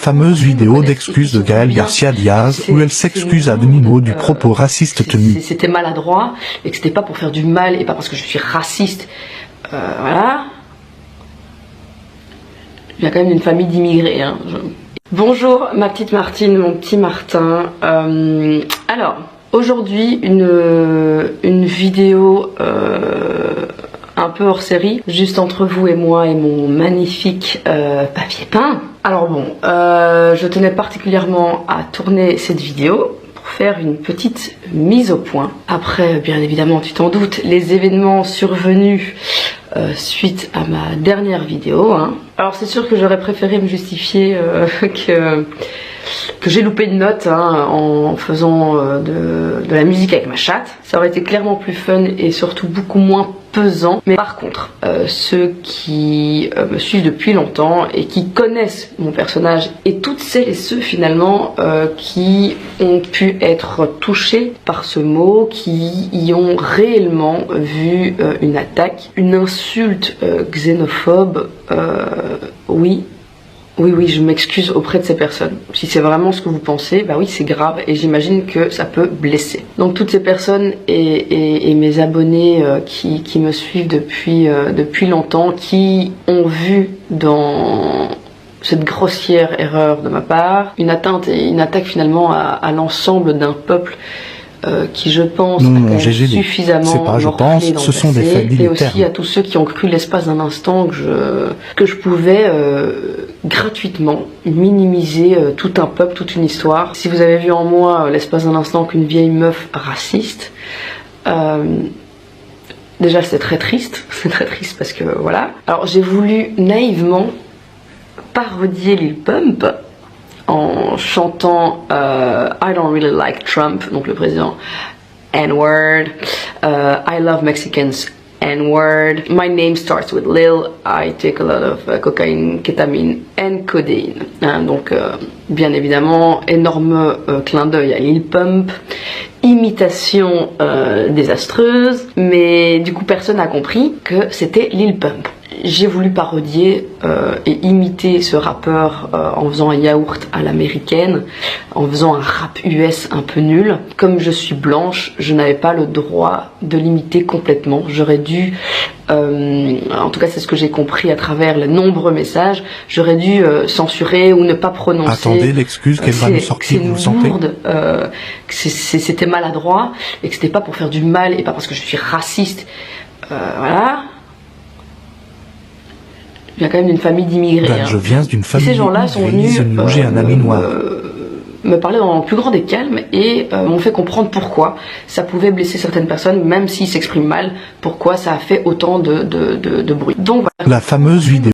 fameuse vidéo d'excuses de Gaël Garcia Diaz où elle s'excuse à demi-mot du propos raciste tenu. C'était maladroit et que c'était pas pour faire du mal et pas parce que je suis raciste. Voilà. Je viens quand même d'une famille d'immigrés. Hein. Bonjour ma petite Martine, mon petit Martin. Alors, aujourd'hui une vidéo un peu hors série, juste entre vous et moi et mon magnifique papier peint. Alors bon, je tenais particulièrement à tourner cette vidéo pour faire une petite mise au point. Après, bien évidemment, tu t'en doutes, les événements survenus suite à ma dernière vidéo. Hein. Alors c'est sûr que j'aurais préféré me justifier que j'ai loupé une note en faisant de la musique avec ma chatte. Ça aurait été clairement plus fun et surtout beaucoup moins pesant. Mais par contre, ceux qui me suivent depuis longtemps et qui connaissent mon personnage et toutes celles et ceux finalement qui ont pu être touchés par ce mot, qui y ont réellement vu une attaque, une insulte xénophobe, oui, je m'excuse auprès de ces personnes. Si c'est vraiment ce que vous pensez, bah oui, c'est grave et j'imagine que ça peut blesser. Donc toutes ces personnes et mes abonnés qui me suivent depuis longtemps, qui ont vu dans cette grossière erreur de ma part une atteinte et une attaque finalement à l'ensemble d'un peuple qui je pense a suffisamment morflé dans le passé, et aussi à tous ceux qui ont cru l'espace d'un instant que je pouvais gratuitement minimiser tout un peuple, toute une histoire. Si vous avez vu en moi l'espace d'un instant qu'une vieille meuf raciste, déjà c'est très triste parce que voilà. Alors j'ai voulu naïvement parodier Lil Pump en chantant I don't really like Trump, donc le président, N-word, I love Mexicans, N-word, my name starts with Lil, I take a lot of cocaine, kétamine and codeine. Donc bien évidemment, énorme clin d'œil à Lil Pump, imitation désastreuse, mais du coup personne n'a compris que c'était Lil Pump. J'ai voulu parodier et imiter ce rappeur en faisant un yaourt à l'américaine, en faisant un rap US un peu nul. Comme je suis blanche, je n'avais pas le droit de l'imiter complètement. J'aurais dû, en tout cas c'est ce que j'ai compris à travers les nombreux messages, j'aurais dû censurer ou ne pas prononcer. Attendez l'excuse qu'elle va nous sortir, vous le sentez ? C'était maladroit et que c'était pas pour faire du mal et pas parce que je suis raciste. Voilà. Je viens quand même d'une famille d'immigrés. Je viens d'une famille ces gens-là sont venus un ami noir. me parler dans le plus grand des calmes et m'ont fait comprendre pourquoi ça pouvait blesser certaines personnes, même s'ils s'expriment mal, pourquoi ça a fait autant de bruit. Donc voilà. La fameuse vidéo.